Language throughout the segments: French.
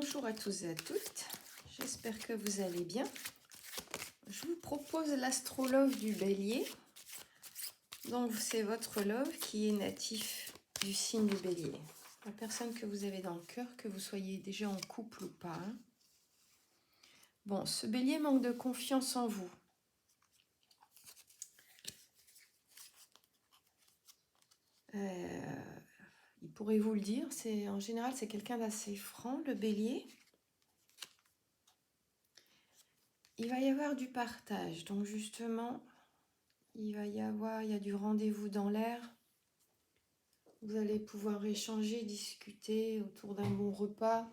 Bonjour à tous et à toutes, j'espère que vous allez bien. Je vous propose l'astrolove du Bélier. Donc c'est votre love qui est natif du signe du Bélier. La personne que vous avez dans le cœur, que vous soyez déjà en couple ou pas. Bon, ce Bélier manque de confiance en vous. Il pourrait vous le dire, en général c'est quelqu'un d'assez franc, le Bélier. Il va y avoir du partage, donc justement, il y a du rendez-vous dans l'air. Vous allez pouvoir échanger, discuter autour d'un bon repas,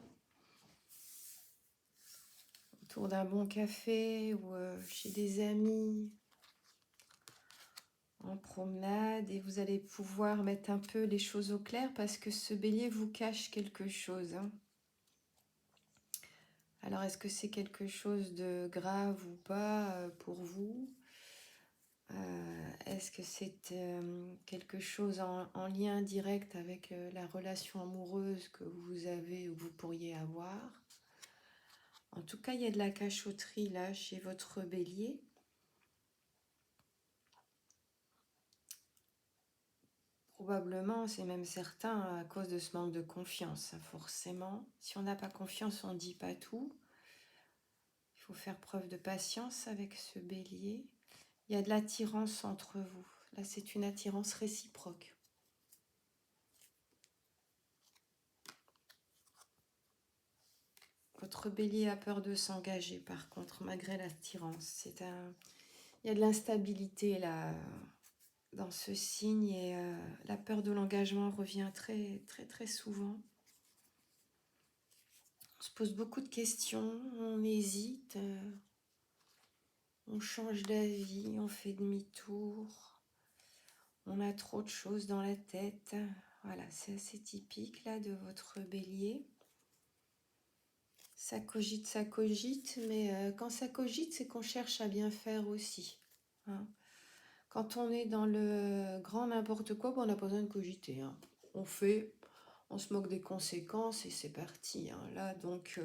autour d'un bon café ou chez des amis, en promenade, et vous allez pouvoir mettre un peu les choses au clair parce que ce Bélier vous cache quelque chose. Alors, est-ce que c'est quelque chose de grave ou pas pour vous? Est-ce que c'est quelque chose en lien direct avec la relation amoureuse que vous avez ou que vous pourriez avoir? En tout cas, il y a de la cachotterie là chez votre Bélier. Probablement, c'est même certain à cause de ce manque de confiance, forcément. Si on n'a pas confiance, on ne dit pas tout. Il faut faire preuve de patience avec ce Bélier. Il y a de l'attirance entre vous. Là, c'est une attirance réciproque. Votre Bélier a peur de s'engager, par contre, malgré l'attirance. Il y a de l'instabilité là dans ce signe et la peur de l'engagement revient très, très, très souvent. On se pose beaucoup de questions, on hésite, on change d'avis, on fait demi-tour, on a trop de choses dans la tête. Voilà, c'est assez typique là de votre Bélier. Ça cogite, mais quand ça cogite, c'est qu'on cherche à bien faire aussi. Quand on est dans le grand n'importe quoi, on n'a pas besoin de cogiter. On fait, on se moque des conséquences et c'est parti. Là, donc,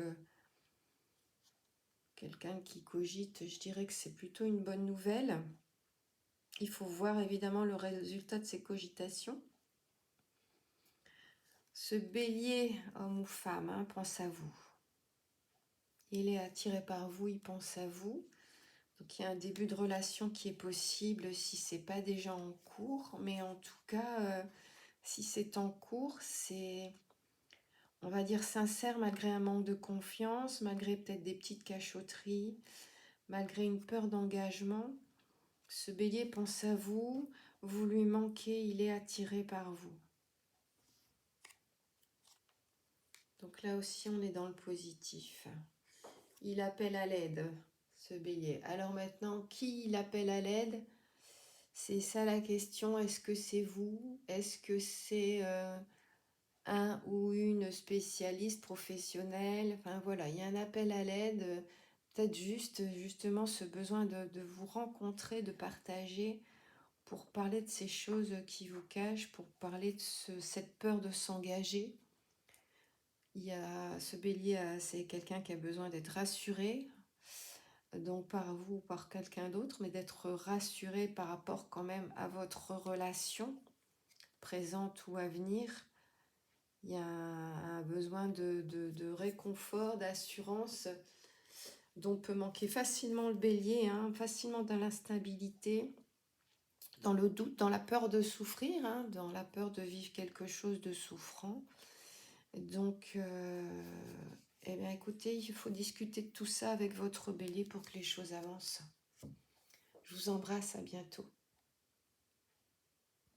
quelqu'un qui cogite, je dirais que c'est plutôt une bonne nouvelle. Il faut voir évidemment le résultat de ces cogitations. Ce Bélier, homme ou femme, pense à vous. Il est attiré par vous, il pense à vous. Donc il y a un début de relation qui est possible si ce n'est pas déjà en cours. Mais en tout cas, si c'est en cours, c'est, on va dire, sincère malgré un manque de confiance, malgré peut-être des petites cachotteries, malgré une peur d'engagement. Ce Bélier pense à vous, vous lui manquez, il est attiré par vous. Donc là aussi, on est dans le positif. Il appelle à l'aide, ce Bélier. Alors maintenant, qui il appelle à l'aide? C'est ça la question. Est-ce que c'est vous? Est-ce que c'est un ou une spécialiste professionnelle? Enfin voilà, il y a un appel à l'aide. Peut-être justement ce besoin de vous rencontrer, de partager pour parler de ces choses qui vous cachent, pour parler de cette peur de s'engager. Il y a ce Bélier, c'est quelqu'un qui a besoin d'être rassuré, donc par vous ou par quelqu'un d'autre, mais d'être rassuré par rapport quand même à votre relation présente ou à venir. Il y a un besoin de réconfort, d'assurance, dont peut manquer facilement le Bélier, facilement dans l'instabilité, dans le doute, dans la peur de souffrir, dans la peur de vivre quelque chose de souffrant. Donc, eh bien, écoutez, il faut discuter de tout ça avec votre Bélier pour que les choses avancent. Je vous embrasse, à bientôt.